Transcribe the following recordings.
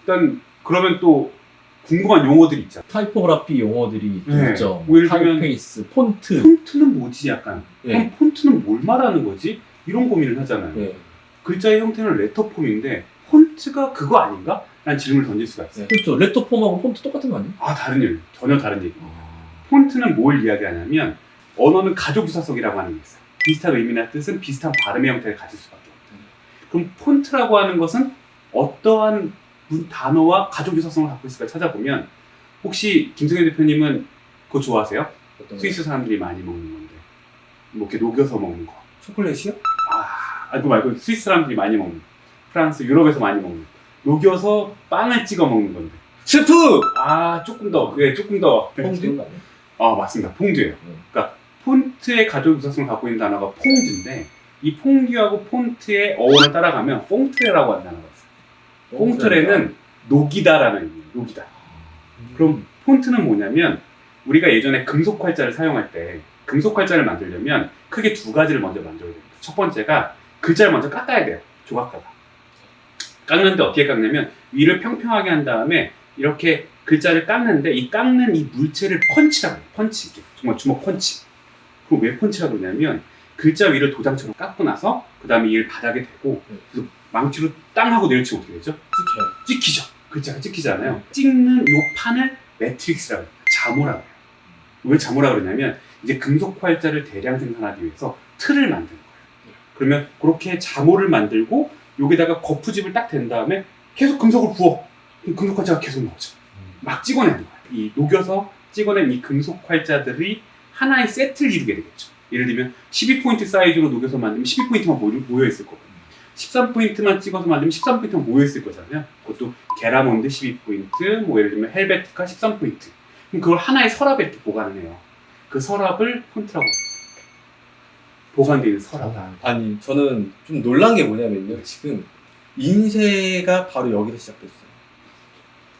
일단 그러면 또 궁금한 용어들이 있잖아. 타이포그래피 용어들이 네. 있죠. 뭐 예를 들면 타이페이스, 폰트. 폰트는 뭐지 약간. 네. 그럼 폰트는 뭘 말하는 거지? 이런 고민을 하잖아요. 네. 글자의 형태는 레터폼인데 폰트가 그거 아닌가? 라는 질문을 던질 수가 있어요. 그렇죠. 레터폼하고 폰트 똑같은 거 아니에요? 아 다른 일, 전혀 다른 얘기. 폰트는 뭘 이야기하냐면 언어는 가족 유사성이라고 하는 게 있어요. 비슷한 의미나 뜻은 비슷한 발음의 형태를 가질 수밖에 없다. 그럼 폰트라고 하는 것은 어떠한 단어와 가족 유사성을 갖고 있을까 찾아보면 혹시 김성현 대표님은 그거 좋아하세요? 스위스 사람들이 많이 먹는 건데 뭐 이렇게 녹여서 먹는 거. 초콜릿이요? 그거 말고 스위스 사람들이 많이 먹는 프랑스, 유럽에서 많이 먹는 녹여서 빵을 찍어 먹는 건데 스프! 조금 더 그게 조금 더 폰트? 맞습니다. 퐁듀예요. 그러니까 폰트의 가족 유사성을 갖고 있는 단어가 퐁듀인데 이 퐁듀하고 폰트의 어원을 따라가면 퐁트레라고 하는 단어가 있어요. 퐁트레는 녹이다라는 의미예요. 녹이다. 그럼 폰트는 뭐냐면 우리가 예전에 금속 활자를 사용할 때 금속 활자를 만들려면 크게 두 가지를 먼저 만들어야 됩니다. 첫 번째가 글자를 먼저 깎아야 돼요. 조각가가. 깎는데 어떻게 깎냐면 위를 평평하게 한 다음에 이렇게 글자를 깎는데 이 깎는 이 물체를 펀치라고 해요. 펀치. 이게 정말 주먹 펀치. 그럼 왜 펀치라고 그러냐면 글자 위를 도장처럼 깎고 나서 그 다음에 이를 바닥에 대고 그래서 망치로 땅 하고 내려치면 어떻게 되죠? 찍히죠. 글자가 찍히잖아요. 찍는 이 판을 매트릭스라고 해요. 자모라고 해요. 왜 자모라고 그러냐면 이제 금속 활자를 대량 생산하기 위해서 틀을 만드는 거예요. 그러면 그렇게 자모를 만들고 여기다가 거푸집을 딱 댄 다음에 계속 금속을 부어. 그럼 금속 활자가 계속 나오죠. 막 찍어내는 거예요. 이 녹여서 찍어낸 이 금속 활자들이 하나의 세트를 이루게 되겠죠. 예를 들면 12포인트 사이즈로 녹여서 만들면 12포인트만 모여있을 거거든요. 13포인트만 찍어서 만들면 13포인트만 모여있을 거잖아요. 그것도 게라몬드 12포인트, 뭐 예를 들면 헬베티카 13포인트. 그럼 그걸 하나의 서랍에 이렇게 보관을 해요. 그 서랍을 폰트라고 해요. 보관되어 있는 서랍. 아니, 저는 좀 놀란 게 뭐냐면요. 지금 인쇄가 바로 여기서 시작됐어요.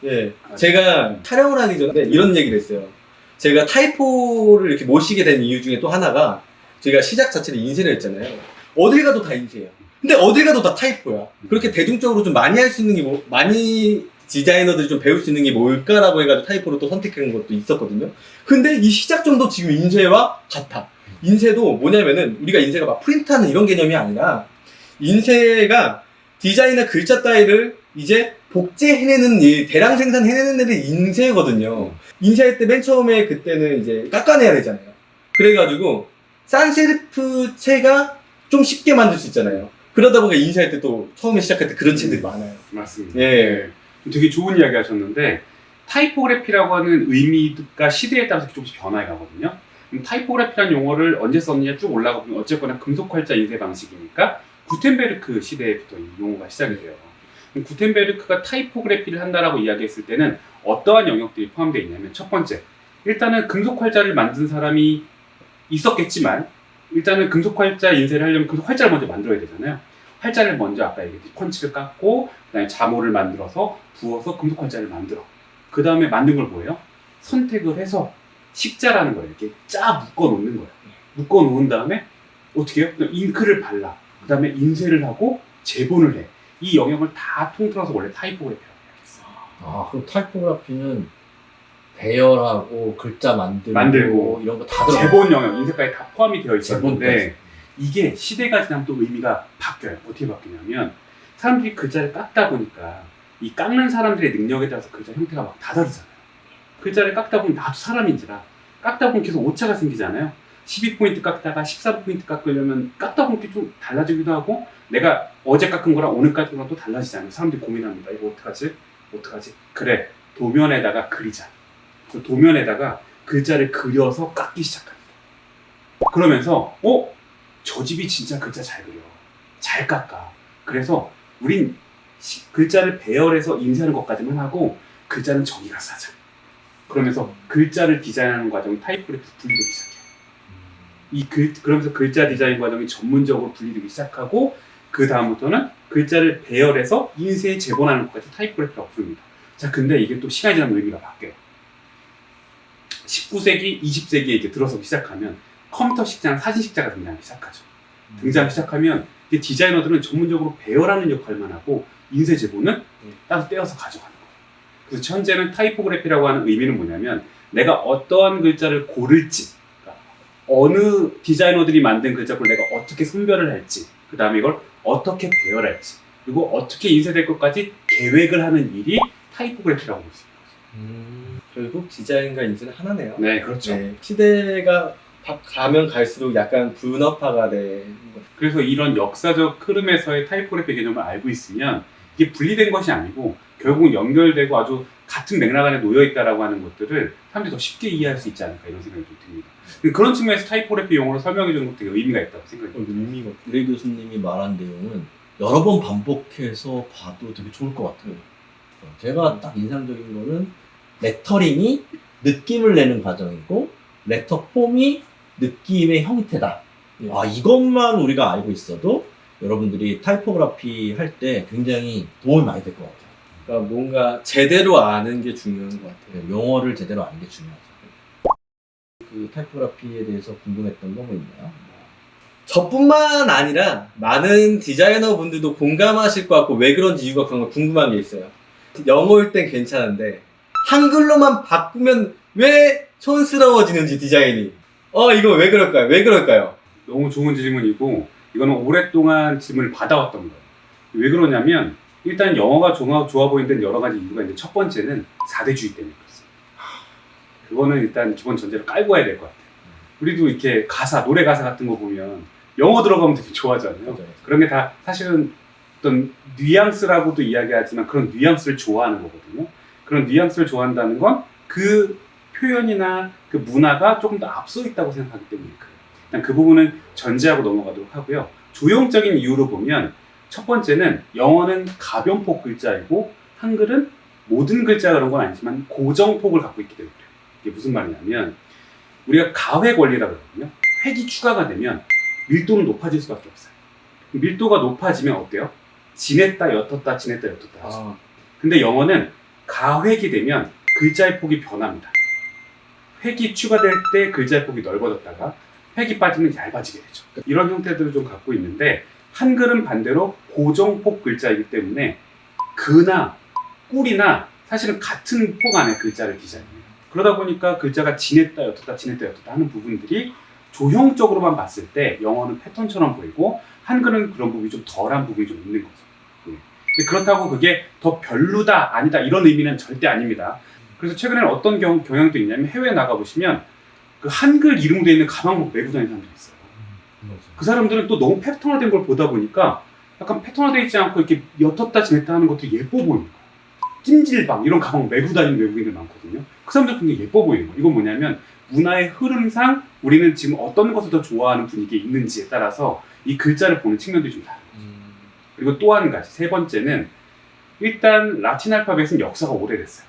예, 제가 촬영을 하기 전에 이런 얘기를 했어요. 제가 타이포를 이렇게 모시게 된 이유 중에 또 하나가 제가 시작 자체를 인쇄를 했잖아요. 어딜 가도 다 인쇄예요. 근데 어딜 가도 다 타이포야. 그렇게 대중적으로 좀 많이 할 수 있는 게 많이 디자이너들이 좀 배울 수 있는 게 뭘까라고 해가지고 타이포를 또 선택한 것도 있었거든요. 근데 이 시작점도 지금 인쇄와 같아. 인쇄도 뭐냐면은 우리가 인쇄가 막 프린트하는 이런 개념이 아니라 인쇄가 디자인이나 글자 따위를 이제 복제해내는 일, 대량 생산해내는 일이 인쇄거든요. 인쇄할 때 맨 처음에 그때는 이제 깎아내야 되잖아요. 그래가지고 산세리프 채가 좀 쉽게 만들 수 있잖아요. 그러다 보니까 인쇄할 때 또 처음에 시작할 때 그런 채들이 많아요. 맞습니다. 예. 되게 좋은 이야기 하셨는데 타이포그래피라고 하는 의미가 시대에 따라서 조금씩 변화해 가거든요. 타이포그래피라는 용어를 언제 썼느냐 쭉 올라가 보면 어쨌거나 금속 활자 인쇄 방식이니까 구텐베르크 시대부터 이 용어가 시작이 돼요. 구텐베르크가 타이포그래피를 한다라고 이야기했을 때는 어떠한 영역들이 포함되어 있냐면 첫 번째, 일단은 금속 활자를 만든 사람이 있었겠지만 일단은 금속 활자 인쇄를 하려면 금속 활자를 먼저 만들어야 되잖아요. 활자를 먼저 아까 얘기했듯이 펀치를 깎고 그다음에 자모를 만들어서 부어서 금속 활자를 만들어. 그 다음에 만든 걸 뭐예요? 선택을 해서 식자라는 거예요. 이렇게 짜 묶어 놓는 거예요. 묶어 놓은 다음에 어떻게 해요? 잉크를 발라. 그 다음에 인쇄를 하고 재본을 해. 이 영역을 다 통틀어서 원래 타이포그래피라고 이야기했어요. 그럼 타이포그래피는 배열하고 글자 만들고 이런 거 다 들어. 재본 영역, 인쇄까지 다 포함이 되어 있었는데 재본까지. 이게 시대가 지나면 또 의미가 바뀌어요. 어떻게 바뀌냐면 사람들이 글자를 깎다 보니까 이 깎는 사람들의 능력에 따라서 글자 형태가 막 다 다르잖아요. 글자를 깎다 보면 나도 사람인지라 깎다 보면 계속 오차가 생기잖아요. 12포인트 깎다가 13포인트 깎으려면 깎다 보면 좀 달라지기도 하고 내가 어제 깎은 거랑 오늘 깎은 거랑 또 달라지잖아요. 사람들이 고민합니다. 이거 어떡하지? 어떡하지? 그래, 도면에다가 그리자. 그 도면에다가 글자를 그려서 깎기 시작합니다. 그러면서 저 집이 진짜 글자 잘 그려. 잘 깎아. 그래서 우린 글자를 배열해서 인쇄하는 것까지만 하고 글자는 저기 가서 하자. 그러면서 글자를 디자인하는 과정이 타이포그래피에서 분리되기 시작해요. 그러면서 글자 디자인 과정이 전문적으로 분리되기 시작하고 그 다음부터는 글자를 배열해서 인쇄에 재본하는 것까지 타이포그래피라고 부릅니다. 자, 근데 이게 또 시간이 지나면 의미가 바뀌어요. 19세기, 20세기에 이제 들어서기 시작하면 컴퓨터 식자나 사진 식자가 등장하기 시작하죠. 등장하기 시작하면 이제 디자이너들은 전문적으로 배열하는 역할만 하고 인쇄 재본은 따로 떼어서 가져가는 거예요. 그래서 현재는 타이포그래피라고 하는 의미는 뭐냐면 내가 어떠한 글자를 고를지, 그러니까 어느 디자이너들이 만든 글자를 내가 어떻게 선별을 할지, 그 다음에 이걸 어떻게 배열할지, 그리고 어떻게 인쇄될 것까지 계획을 하는 일이 타이포그래피라고 볼 수 있습니다. 결국 디자인과 인쇄는 하나네요. 네, 그렇죠. 네, 시대가 가면 갈수록 약간 분업화가 되는 것. 그래서 이런 역사적 흐름에서의 타이포그래피 개념을 알고 있으면 이게 분리된 것이 아니고 결국은 연결되고 아주 같은 맥락 안에 놓여 있다라고 하는 것들을 사람들이 더 쉽게 이해할 수 있지 않을까 이런 생각이 좀 듭니다. 그런 측면에서 타이포그래피 용어로 설명해 주는 것도 되게 의미가 있다고 생각이 듭니다. 의미가. 리 교수님이 말한 내용은 여러 번 반복해서 봐도 되게 좋을 것 같아요. 제가 딱 인상적인 거는 레터링이 느낌을 내는 과정이고 레터 폼이 느낌의 형태다. 예. 아, 이것만 우리가 알고 있어도 여러분들이 타이포그래피 할 때 굉장히 도움이 많이 될 것 같아요. 그러니까 뭔가 제대로 아는 게 중요한 것 같아요. 용어를 제대로 아는 게 중요하죠. 그 타이포그래피에 대해서 궁금했던 거 뭐 있나요? 저뿐만 아니라 많은 디자이너 분들도 공감하실 것 같고 왜 그런지 이유가 그런 거 궁금한 게 있어요. 영어일 땐 괜찮은데 한글로만 바꾸면 왜 촌스러워지는지 디자인이. 이거 왜 그럴까요? 왜 그럴까요? 너무 좋은 질문이고 이거는 오랫동안 질문을 받아왔던 거예요. 왜 그러냐면 일단 영어가 좋아 보이는 데는 여러 가지 이유가 있는데 첫 번째는 4대주의 때문에 그렇습니다. 그거는 일단 기본 전제로 깔고 와야 될 것 같아요. 우리도 이렇게 노래 가사 같은 거 보면 영어 들어가면 되게 좋아하잖아요. 맞아요. 그런 게 다 사실은 어떤 뉘앙스라고도 이야기하지만 그런 뉘앙스를 좋아하는 거거든요. 그런 뉘앙스를 좋아한다는 건 그 표현이나 그 문화가 조금 더 앞서 있다고 생각하기 때문에 그래요. 일단 그 부분은 전제하고 넘어가도록 하고요. 조형적인 이유로 보면 첫 번째는 영어는 가변폭 글자이고 한글은 모든 글자가 그런 건 아니지만 고정폭을 갖고 있기 때문에 그래요. 이게 무슨 말이냐면 우리가 가획 원리라고 그러거든요. 획이 추가가 되면 밀도는 높아질 수밖에 없어요. 밀도가 높아지면 어때요? 지냈다 옅었다 지냈다 옅었다 하죠. 근데 영어는 가획이 되면 글자의 폭이 변합니다. 획이 추가될 때 글자의 폭이 넓어졌다가 획이 빠지면 얇아지게 되죠. 이런 형태들을 좀 갖고 있는데 한글은 반대로 고정폭 글자이기 때문에 그나 꿀이나 사실은 같은 폭 안에 글자를 디자인해요. 그러다 보니까 글자가 지냈다 옅었다 지냈다 옅었다 하는 부분들이 조형적으로만 봤을 때 영어는 패턴처럼 보이고 한글은 그런 부분이 좀 덜한 부분이 좀 있는 거죠. 그렇다고 그게 더 별로다 아니다 이런 의미는 절대 아닙니다. 그래서 최근에는 어떤 경향도 있냐면 해외에 나가보시면 그 한글 이름으로 되어 있는 가방 메고 다니는 사람들이 있어요. 그 사람들은 또 너무 패턴화된 걸 보다 보니까 약간 패턴화되어 있지 않고 이렇게 옅었다 지냈다 하는 것도 예뻐 보이는 거예요. 찜질방 이런 가방 메고 다니는 외국인들 많거든요. 그 사람들 굉장히 예뻐 보이는 거예요. 이건 뭐냐면 문화의 흐름상 우리는 지금 어떤 것을 더 좋아하는 분위기에 있는지에 따라서 이 글자를 보는 측면들이 좀 다른 거죠. 그리고 또 한 가지, 세 번째는 일단 라틴 알파벳은 역사가 오래됐어요.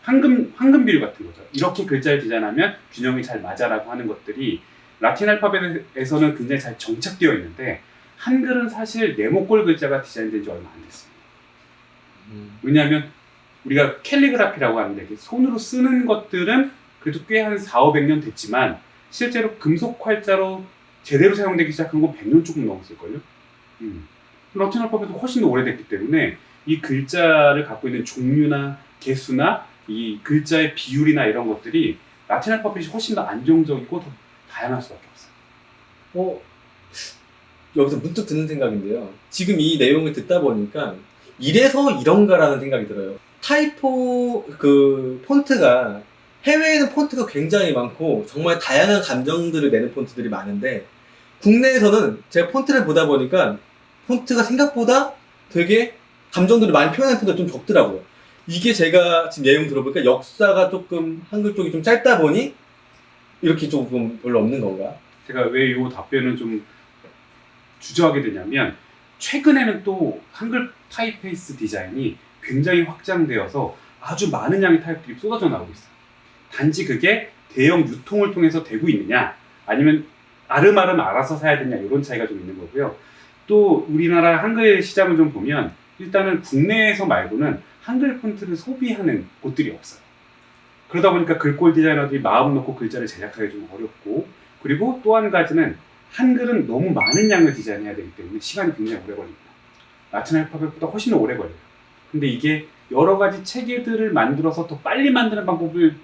황금 비율 같은 거죠. 이렇게 글자를 디자인하면 균형이 잘 맞아라고 하는 것들이 라틴 알파벳에서는 굉장히 잘 정착되어 있는데 한글은 사실 네모꼴 글자가 디자인된 지 얼마 안 됐습니다. 왜냐하면 우리가 캘리그라피라고 하는데 손으로 쓰는 것들은 그래도 꽤 한 400~500년 됐지만 실제로 금속 활자로 제대로 사용되기 시작한 건 100년 조금 넘었을걸요. 라틴 알파벳은 훨씬 더 오래됐기 때문에 이 글자를 갖고 있는 종류나 개수나 이 글자의 비율이나 이런 것들이 라틴 알파벳이 훨씬 더 안정적이고 더 다양할 수밖에 없어요. 여기서 문득 드는 생각인데요. 지금 이 내용을 듣다 보니까 이래서 이런가라는 생각이 들어요. 타이포 폰트가 해외에는 폰트가 굉장히 많고 정말 다양한 감정들을 내는 폰트들이 많은데 국내에서는 제가 폰트를 보다 보니까 폰트가 생각보다 되게 감정들을 많이 표현하는 폰트가 좀 적더라고요. 이게 제가 지금 내용 들어보니까 역사가 조금 한글 쪽이 좀 짧다 보니 이렇게 조금 별로 없는 건가? 제가 왜 이 답변을 좀 주저하게 되냐면 최근에는 또 한글 타입페이스 디자인이 굉장히 확장되어서 아주 많은 양의 타입들이 쏟아져 나오고 있어요. 단지 그게 대형 유통을 통해서 되고 있느냐 아니면 아름아름 알아서 사야 되냐 이런 차이가 좀 있는 거고요. 또 우리나라 한글 시장을 좀 보면 일단은 국내에서 말고는 한글 폰트를 소비하는 곳들이 없어요. 그러다 보니까 글꼴 디자이너들이 마음 놓고 글자를 제작하기 좀 어렵고 그리고 또 한 가지는 한글은 너무 많은 양을 디자인해야 되기 때문에 시간이 굉장히 오래 걸립니다. 라틴 알파벳보다 훨씬 더 오래 걸려요. 근데 이게 여러 가지 체계들을 만들어서 더 빨리 만드는 방법을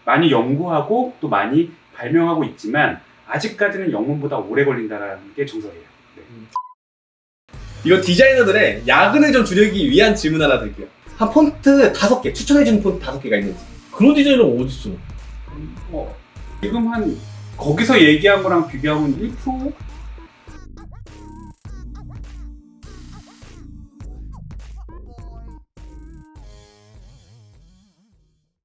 많이 연구하고 또 많이 발명하고 있지만 아직까지는 영문보다 오래 걸린다는 게 정설이에요. 네. 이거 디자이너들의 야근을 좀 줄이기 위한 질문 하나 드릴게요. 한 폰트 5개, 추천해주는 폰트 5개가 있는지. 그런 디자인은 어딨어? 지금 한 거기서 얘기한 거랑 비교하면 1%